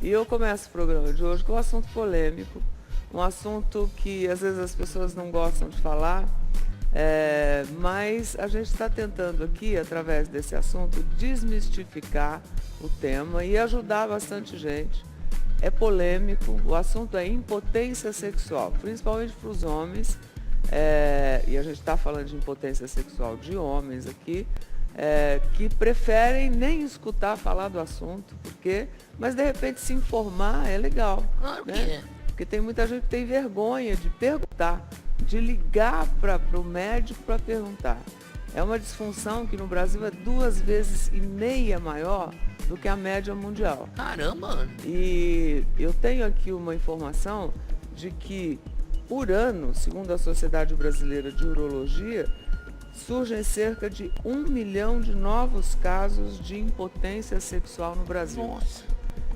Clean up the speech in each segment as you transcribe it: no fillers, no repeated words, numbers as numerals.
E eu começo o programa de hoje com um assunto polêmico, um assunto que às vezes as pessoas não gostam de falar, mas a gente está tentando aqui, através desse assunto, desmistificar o tema e ajudar bastante gente. É polêmico, o assunto é impotência sexual, principalmente para os homens, e a gente está falando de impotência sexual de homens aqui, que preferem nem escutar falar do assunto, mas de repente se informar é legal. Claro que né? é. Porque tem muita gente que tem vergonha de perguntar, de ligar para o médico para perguntar. É uma disfunção que no Brasil é 2,5 vezes maior do que a média mundial. Caramba! E eu tenho aqui uma informação de que, por ano, segundo a Sociedade Brasileira de Urologia, surgem cerca de 1 milhão de novos casos de impotência sexual no Brasil. Nossa!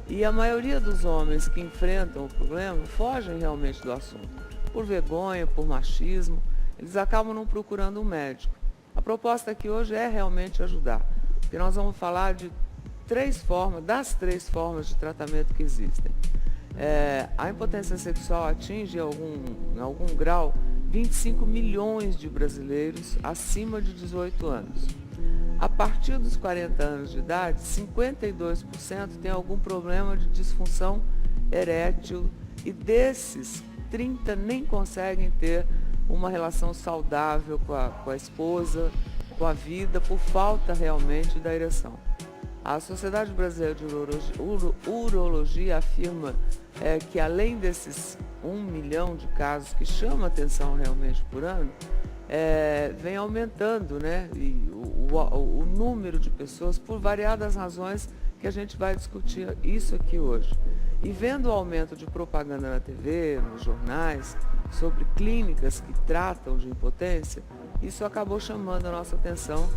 E a maioria dos homens que enfrentam o problema fogem realmente do assunto. Por vergonha, por machismo, eles acabam não procurando um médico. A proposta aqui hoje é realmente ajudar, porque nós vamos falar de das três formas de tratamento que existem. A impotência sexual atinge em algum grau 25 milhões de brasileiros acima de 18 anos. A partir dos 40 anos de idade, 52% tem algum problema de disfunção erétil e desses, 30% nem conseguem ter uma relação saudável com a esposa, com a vida, por falta realmente da ereção. A Sociedade Brasileira de Urologia afirma que além desses 1 milhão de casos que chama atenção realmente por ano, vem aumentando, né, o número de pessoas por variadas razões que a gente vai discutir isso aqui hoje. E vendo o aumento de propaganda na TV, nos jornais, sobre clínicas que tratam de impotência, isso acabou chamando a nossa atenção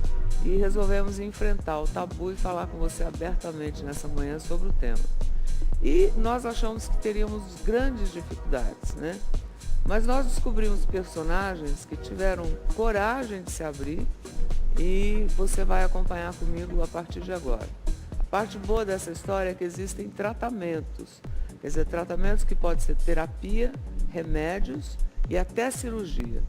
e resolvemos enfrentar o tabu e falar com você abertamente nessa manhã sobre o tema. E nós achamos que teríamos grandes dificuldades, né? Mas nós descobrimos personagens que tiveram coragem de se abrir e você vai acompanhar comigo a partir de agora. A parte boa dessa história é que existem tratamentos, quer dizer, tratamentos que podem ser terapia, remédios e até cirurgia.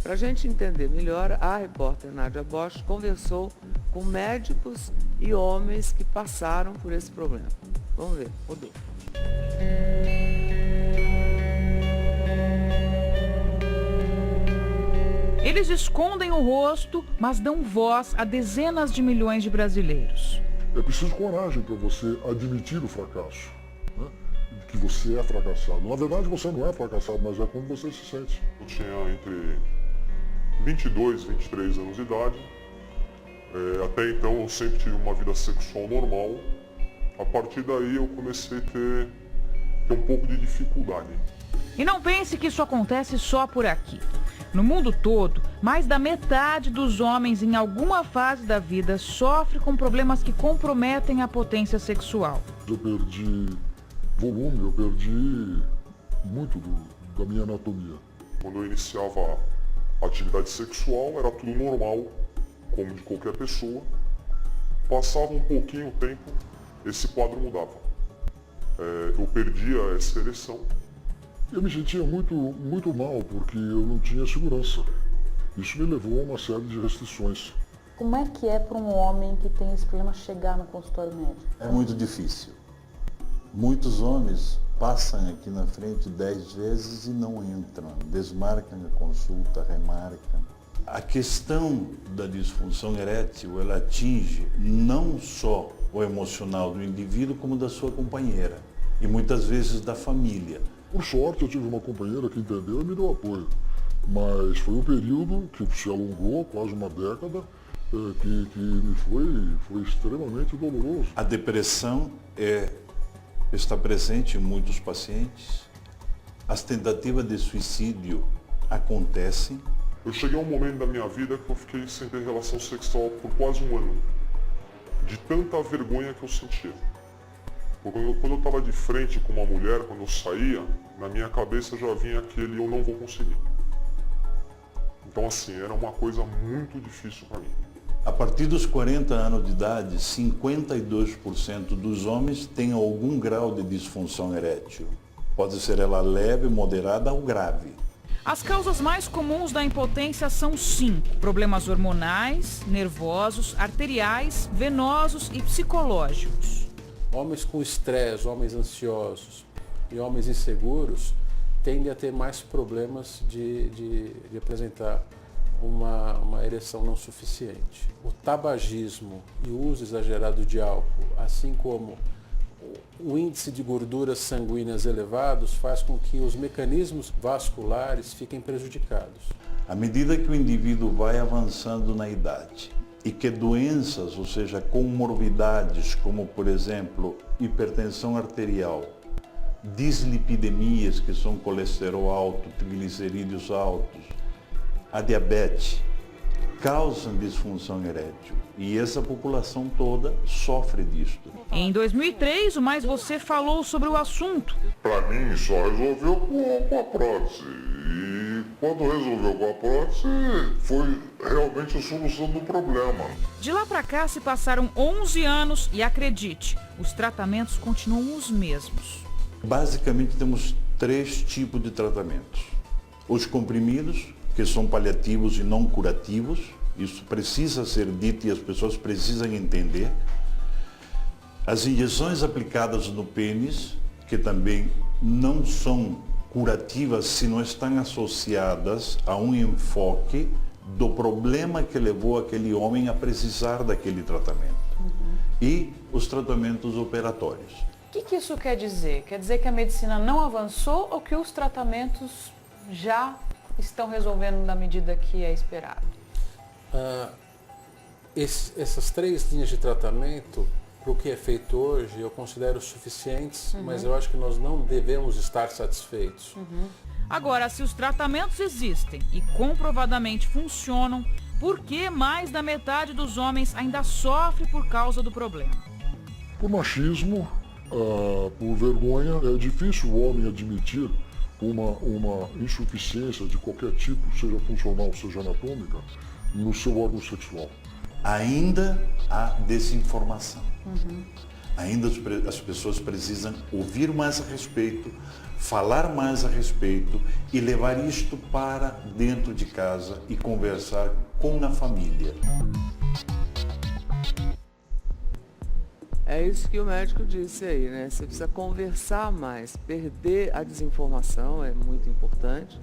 Para a gente entender melhor, a repórter Nádia Bosch conversou com médicos e homens que passaram por esse problema. Vamos ver, rodou. Eles escondem o rosto, mas dão voz a dezenas de milhões de brasileiros. É preciso coragem para você admitir o fracasso, né? Que você é fracassado. Na verdade, você não é fracassado, mas é como você se sente. Eu tinha entre 22 e 23 anos de idade. Até então eu sempre tive uma vida sexual normal. A partir daí eu comecei a ter um pouco de dificuldade. E não pense que isso acontece só por aqui. No mundo todo, mais da metade dos homens em alguma fase da vida sofre com problemas que comprometem a potência sexual. Eu perdi volume, eu perdi muito da minha anatomia. Quando eu iniciava a atividade sexual era tudo normal, como de qualquer pessoa. Passava um pouquinho o tempo, esse quadro mudava. Eu perdia essa ereção. Eu me sentia muito mal, porque eu não tinha segurança. Isso me levou a uma série de restrições. Como é que é para um homem que tem esse problema chegar no consultório médico? É muito difícil. Muitos homens passam aqui na frente 10 vezes e não entram. Desmarcam a consulta, remarcam. A questão da disfunção erétil, ela atinge não só o emocional do indivíduo, como da sua companheira. E muitas vezes da família. Por sorte, eu tive uma companheira que entendeu e me deu apoio. Mas foi um período que se alongou, quase uma década, que me foi extremamente doloroso. A depressão está presente em muitos pacientes. As tentativas de suicídio acontecem. Eu cheguei a um momento da minha vida que eu fiquei sem ter relação sexual por quase um ano. De tanta vergonha que eu sentia. Quando eu estava de frente com uma mulher, quando eu saía, na minha cabeça já vinha aquele eu não vou conseguir. Então assim, era uma coisa muito difícil para mim. A partir dos 40 anos de idade, 52% dos homens têm algum grau de disfunção erétil. Pode ser ela leve, moderada ou grave. As causas mais comuns da impotência são 5: problemas hormonais, nervosos, arteriais, venosos e psicológicos. Homens com estresse, homens ansiosos e homens inseguros tendem a ter mais problemas de apresentar uma ereção não suficiente. O tabagismo e o uso exagerado de álcool, assim como o índice de gorduras sanguíneas elevados, faz com que os mecanismos vasculares fiquem prejudicados. À medida que o indivíduo vai avançando na idade e que doenças, ou seja, comorbidades, como por exemplo hipertensão arterial, dislipidemias, que são colesterol alto, triglicerídeos altos, a diabetes, causam disfunção erétil. E essa população toda sofre disto. Em 2003, o Mais Você falou sobre o assunto. Para mim, só resolveu com a prótese. E quando resolveu com a prótese, foi realmente a solução do problema. De lá para cá se passaram 11 anos e acredite, os tratamentos continuam os mesmos. Basicamente temos 3 tipos de tratamentos. Os comprimidos, que são paliativos e não curativos. Isso precisa ser dito e as pessoas precisam entender. As injeções aplicadas no pênis, que também não são curativas se não estão associadas a um enfoque do problema que levou aquele homem a precisar daquele tratamento. E os tratamentos operatórios. O que isso quer dizer? Quer dizer que a medicina não avançou ou que os tratamentos já estão resolvendo na medida que é esperado? Essas 3 linhas de tratamento, para o que é feito hoje, eu considero suficientes, mas eu acho que nós não devemos estar satisfeitos. Agora, se os tratamentos existem e comprovadamente funcionam, por que mais da metade dos homens ainda sofre por causa do problema? Por machismo, por vergonha, é difícil o homem admitir uma insuficiência de qualquer tipo, seja funcional, seja anatômica, no seu órgão sexual. Ainda há desinformação. Ainda as pessoas precisam ouvir mais a respeito, falar mais a respeito e levar isto para dentro de casa e conversar com a família. É isso que o médico disse aí, né? Você precisa conversar mais. Perder a desinformação é muito importante.